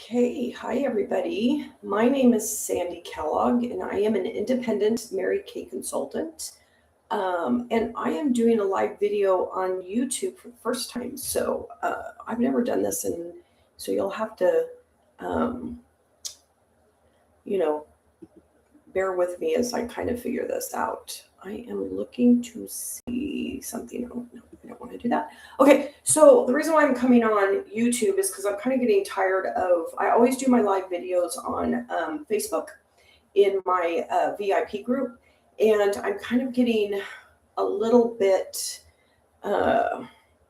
Okay, hi everybody. My name is Sandy Kellogg, and I am an independent Mary Kay consultant. And I am doing a live video on YouTube for the first time. So I've never done this, and so you'll have to, um, you know, bear with me as I kind of figure this out. I am looking to see something. Oh, no, I don't want to do that. Okay, so the reason why I'm coming on YouTube is because I'm kind of getting tired of, I always do my live videos on Facebook in my VIP group, and I'm kind of getting a little bit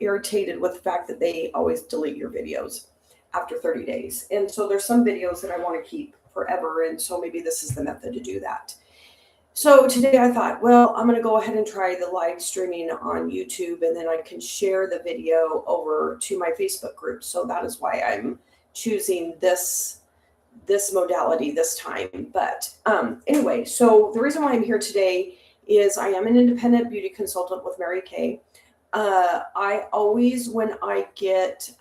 irritated with the fact that they always delete your videos after 30 days. And so there's some videos that I want to keep forever, and so maybe this is the method to do that. So today I thought, well, I'm going to go ahead and try the live streaming on YouTube, and then I can share the video over to my Facebook group. So that is why I'm choosing this modality this time. But anyway, so the reason why I'm here today is I am an independent beauty consultant with Mary Kay. I always, when I get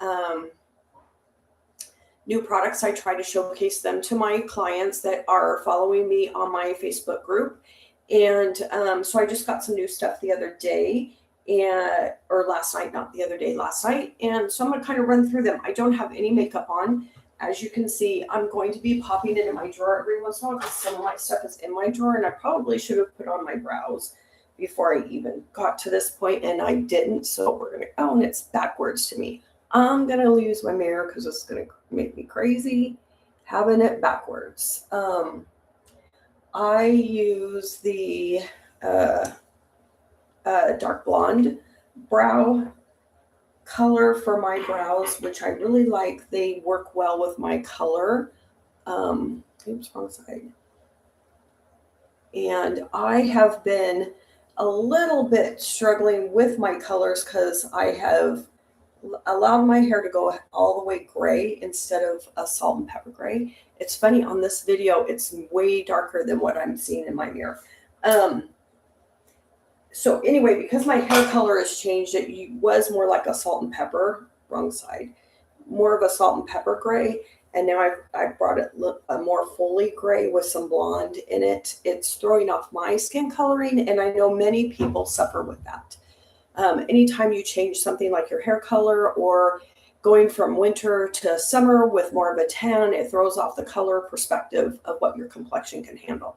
new products, I try to showcase them to my clients that are following me on my Facebook group. And so I just got some new stuff the other day, or last night, not the other day, last night. And so I'm going to kind of run through them. I don't have any makeup on. As you can see, I'm going to be popping it in my drawer every once in a while because some of my stuff is in my drawer, and I probably should have put on my brows before I even got to this point, and I didn't. So we're going to, oh, and it's backwards to me. I'm going to use my mirror because it's going to make me crazy having it backwards. I use the dark blonde brow color for my brows, which I really like. They work well with my color. Oops, wrong side. And I have been a little bit struggling with my colors because I have allowed my hair to go all the way gray instead of a salt and pepper gray. It's funny, on this video, it's way darker than what I'm seeing in my mirror. So anyway, because my hair color has changed, it was more like a salt and pepper, wrong side, more of a salt and pepper gray. And now I've brought it a more fully gray with some blonde in it. It's throwing off my skin coloring, and I know many people suffer with that. Anytime you change something like your hair color or going from winter to summer with more of a tan, it throws off the color perspective of what your complexion can handle.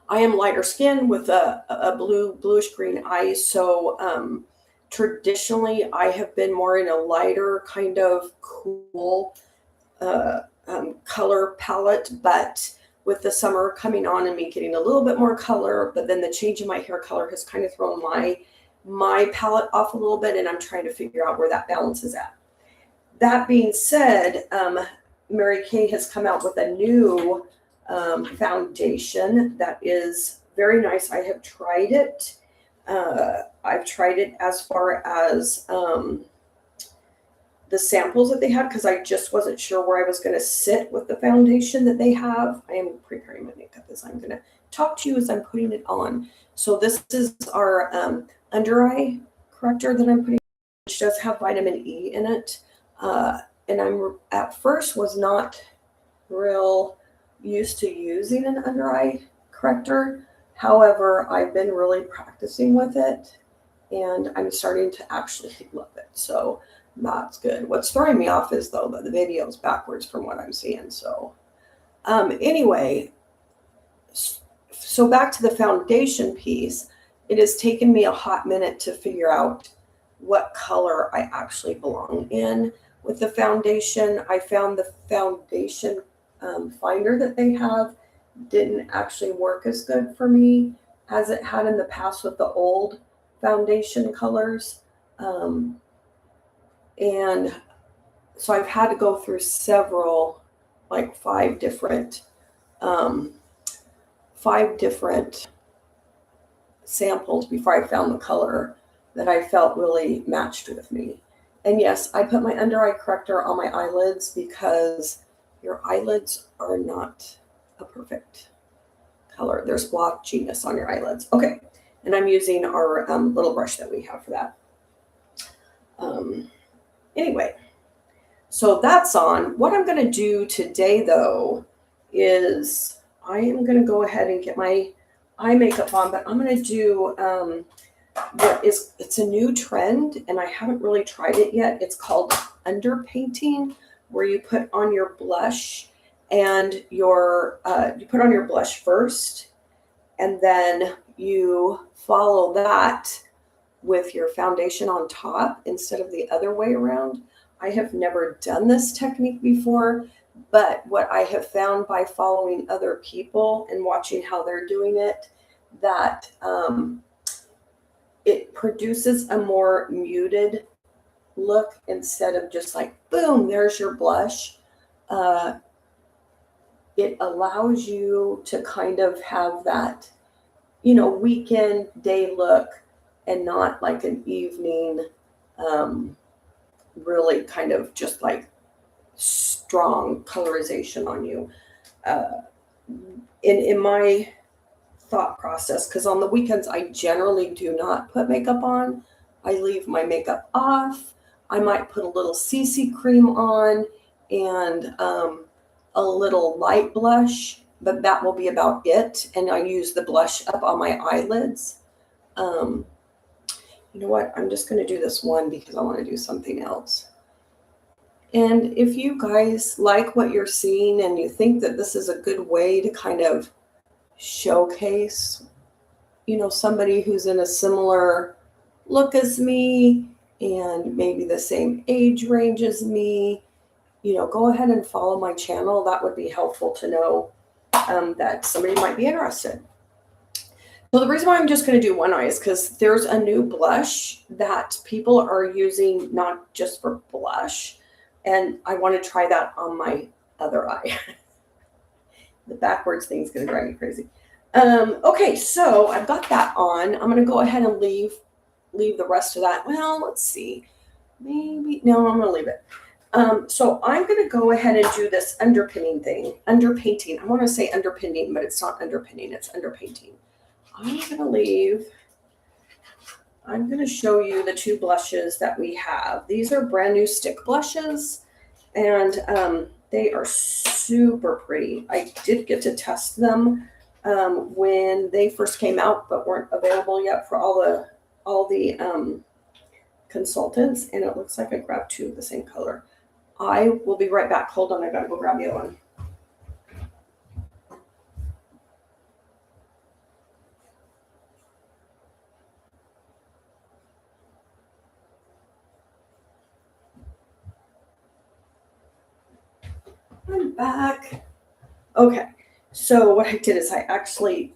I am lighter skin with a bluish green eyes. So traditionally, I have been more in a lighter kind of cool color palette, but with the summer coming on and me getting a little bit more color, but then the change in my hair color has kind of thrown my palette off a little bit, and I'm trying to figure out where that balance is at. That being said, Mary Kay has come out with a new foundation that is very nice. I have tried it. I've tried it as far as the samples that they had, because I just wasn't sure where I was going to sit with the foundation that they have. I am preparing my makeup as I'm going to talk to you as I'm putting it on. So this is our under eye corrector that I'm putting, which does have vitamin E in it. And I'm at first was not real used to using an under eye corrector. However, I've been really practicing with it, and I'm starting to actually love it. So that's good. What's throwing me off is, though, that the video is backwards from what I'm seeing. So anyway, so back to the foundation piece. It has taken me a hot minute to figure out what color I actually belong in with the foundation. I found the foundation finder that they have didn't actually work as good for me as it had in the past with the old foundation colors. And so I've had to go through several, like five different samples before I found the color that I felt really matched with me. And yes, I put my under eye corrector on my eyelids because your eyelids are not a perfect color. There's blotchiness on your eyelids. Okay, and I'm using our little brush that we have for that. Anyway, So that's on. What I'm going to do today, though, is I am going to go ahead and get my eye makeup on, but I'm going to do it's a new trend, and I haven't really tried it yet. It's called underpainting, where you put on your blush and you put on your blush first, and then you follow that with your foundation on top instead of the other way around. I have never done this technique before, but what I have found by following other people and watching how they're doing it, that it produces a more muted look instead of just like, boom, there's your blush. It allows you to kind of have that, weekend day look and not like an evening, really kind of just like strong colorization on you. In my thought process, because on the weekends I generally do not put makeup on. I leave my makeup off. I might put a little CC cream on and a little light blush, but that will be about it. And I use the blush up on my eyelids. You know what? I'm just going to do this one because I want to do something else. And if you guys like what you're seeing and you think that this is a good way to kind of showcase, somebody who's in a similar look as me and maybe the same age range as me, go ahead and follow my channel. That would be helpful to know that somebody might be interested. So the reason why I'm just going to do one eye is because there's a new blush that people are using, not just for blush, and I want to try that on my other eye. The backwards thing is going to drive me crazy. Okay, so I've got that on. I'm going to go ahead and leave the rest of that. Well, let's see. Maybe, no, I'm going to leave it. So I'm going to go ahead and do this underpainting. I want to say underpinning, but it's not underpinning, it's underpainting. I'm going to show you the two blushes that we have. These are brand new stick blushes, and they are super pretty. I did get to test them when they first came out, but weren't available yet for all the consultants. And it looks like I grabbed two of the same color. I will be right back. Hold on, I gotta go grab the other one. I'm back. Okay, so what I did is I accidentally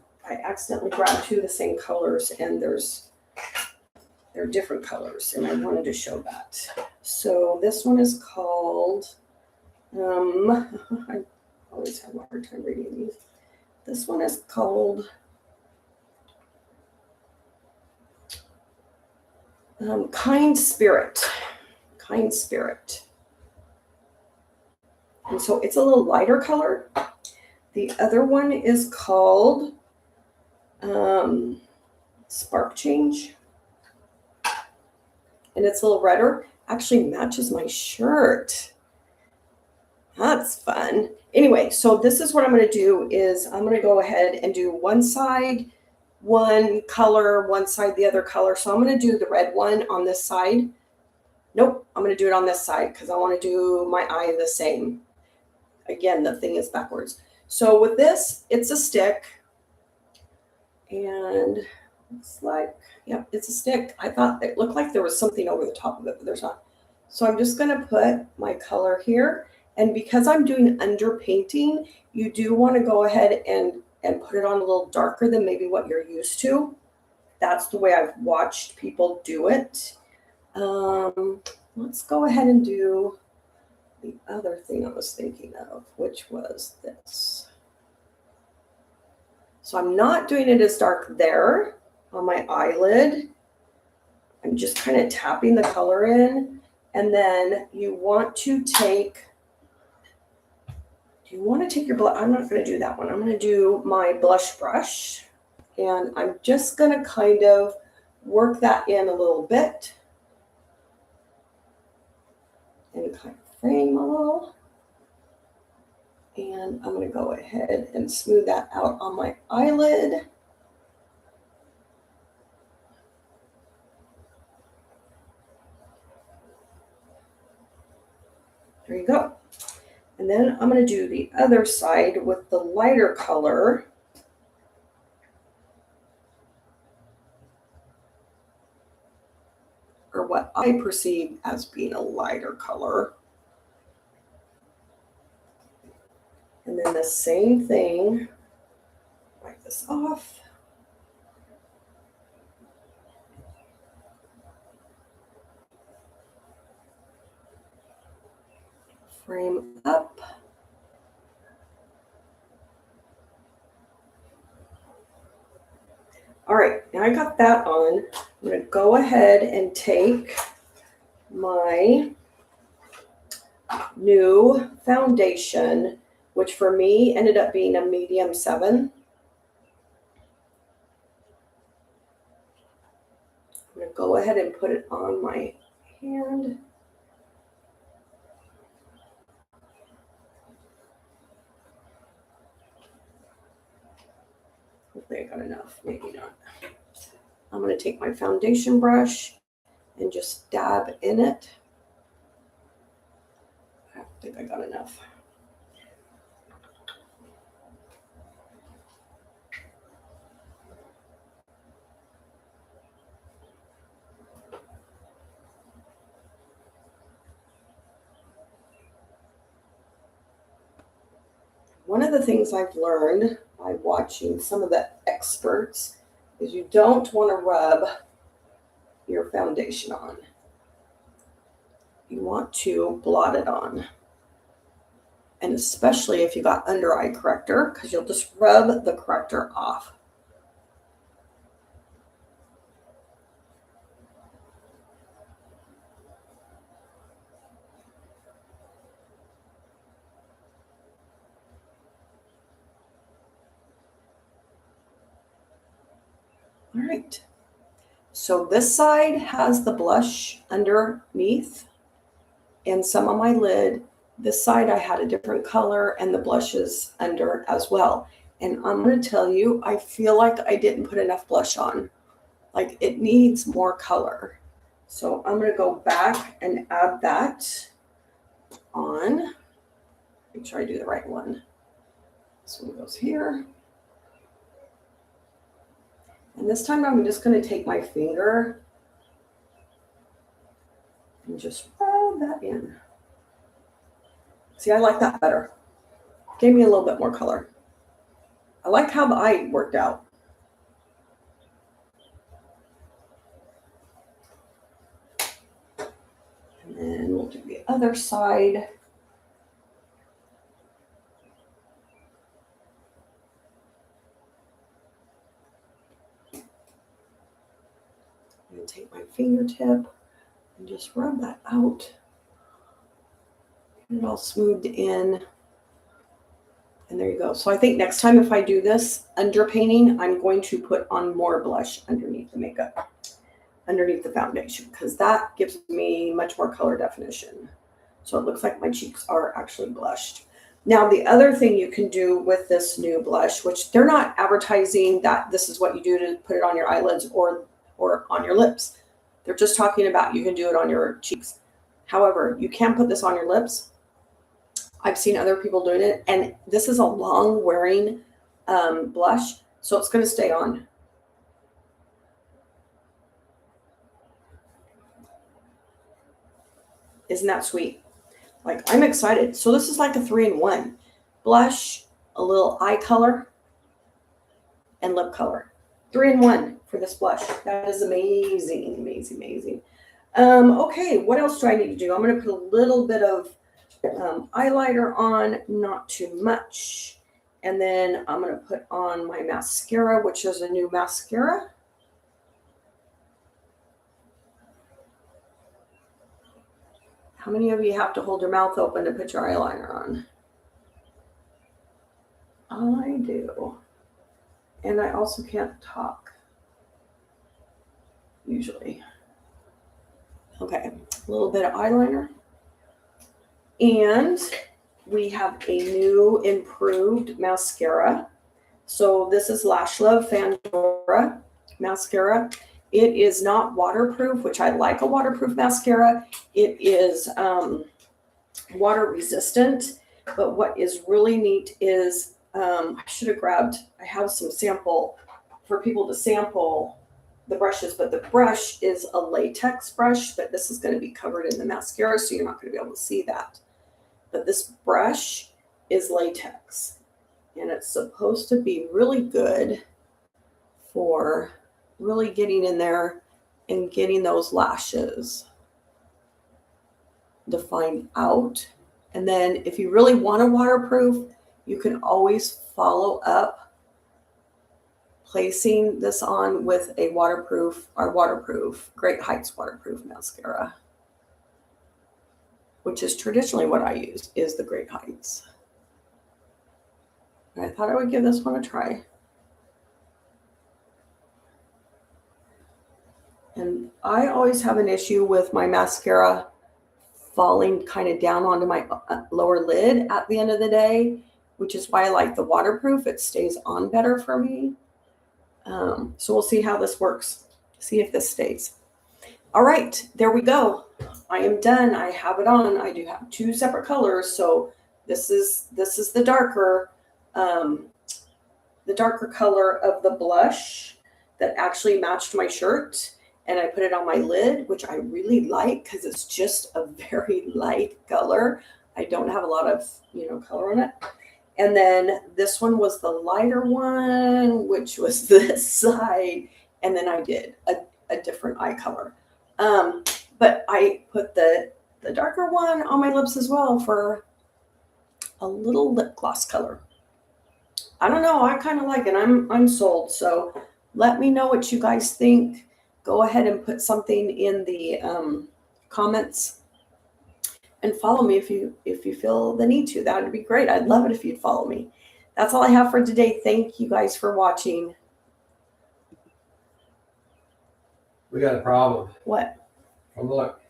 grabbed two of the same colors, and they're different colors, and I wanted to show that. So this one is called, I always have a hard time reading these. This one is called Kind Spirit. Kind Spirit. And so it's a little lighter color. The other one is called Spark Change. And it's a little redder. Actually matches my shirt. That's fun. Anyway, so this is what I'm going to do is I'm going to go ahead and do one side, one color, one side, the other color. So I'm going to do the red one on this side. Nope, I'm going to do it on this side because I want to do my eye the same. Again, the thing is backwards. So with this, it's a stick. And looks like, yep, it's a stick. I thought it looked like there was something over the top of it, but there's not. So I'm just going to put my color here. And because I'm doing underpainting, you do want to go ahead and put it on a little darker than maybe what you're used to. That's the way I've watched people do it. Let's go ahead and do the other thing I was thinking of, which was this. So I'm not doing it as dark there on my eyelid. I'm just kind of tapping the color in. And then you want to take your blush? I'm not going to do that one. I'm going to do my blush brush. And I'm just going to kind of work that in a little bit. and kind of frame a little. And I'm going to go ahead and smooth that out on my eyelid. There you go. And then I'm going to do the other side with the lighter color. Or what I perceive as being a lighter color. And then the same thing, wipe this off. Frame up. All right, now I got that on. I'm going to go ahead and take my new foundation, which for me ended up being a medium 7. I'm going to go ahead and put it on my hand. Hopefully I got enough, maybe not. I'm going to take my foundation brush and just dab in it. I don't think I got enough. One of the things I've learned by watching some of the experts is you don't want to rub your foundation on. You want to blot it on. And especially if you got under eye corrector, because you'll just rub the corrector off. All right. So this side has the blush underneath and some on my lid. This side I had a different color and the blushes under as well. And I'm going to tell you, I feel like I didn't put enough blush on. Like it needs more color. So I'm going to go back and add that on. Make sure I do the right one. This one goes here. And this time I'm just going to take my finger and just rub that in. See, I like that better. Gave me a little bit more color. I like how the eye worked out. And then we'll do the other side. I'm going to take my fingertip and just rub that out. Get it all smoothed in. And there you go. So I think next time if I do this underpainting, I'm going to put on more blush underneath the makeup, underneath the foundation, because that gives me much more color definition. So it looks like my cheeks are actually blushed. Now, the other thing you can do with this new blush, which they're not advertising that this is what you do to put it on your eyelids or on your lips. They're just talking about you can do it on your cheeks. However, you can put this on your lips. I've seen other people doing it, and this is a long wearing blush, so it's going to stay on. Isn't that sweet? Like, I'm excited. So this is like a 3-in-1. Blush, a little eye color, and lip color. 3-in-1 for this blush. That is amazing, amazing, amazing. Okay, what else do I need to do? I'm going to put a little bit of eyeliner on, not too much. And then I'm going to put on my mascara, which is a new mascara. How many of you have to hold your mouth open to put your eyeliner on? I do. And I also can't talk, usually. Okay, a little bit of eyeliner. And we have a new improved mascara. So this is Lash Love Fandora mascara. It is not waterproof, which I like a waterproof mascara. It is water resistant. But what is really neat is I should have grabbed, I have some sample for people to sample the brushes, but the brush is a latex brush, but this is going to be covered in the mascara, so you're not going to be able to see that. But this brush is latex, and it's supposed to be really good for really getting in there and getting those lashes defined out. And then if you really want a waterproof, you can always follow up placing this on with a waterproof Great Heights waterproof mascara, which is traditionally what I use, is the Great Heights. And I thought I would give this one a try. And I always have an issue with my mascara falling kind of down onto my lower lid at the end of the day, which is why I like the waterproof. It stays on better for me. So we'll see how this works. See if this stays. All right, there we go. I am done. I have it on. I do have two separate colors. So this is the darker color of the blush that actually matched my shirt. And I put it on my lid, which I really like because it's just a very light color. I don't have a lot of, color on it. And then this one was the lighter one, which was this side. And then I did a different eye color. But I put the darker one on my lips as well for a little lip gloss color. I don't know. I kind of like it. I'm sold. So let me know what you guys think. Go ahead and put something in the comments. And follow me if you feel the need to. That would be great. I'd love it if you'd follow me. That's all I have for today. Thank you guys for watching. We got a problem. What? Come look.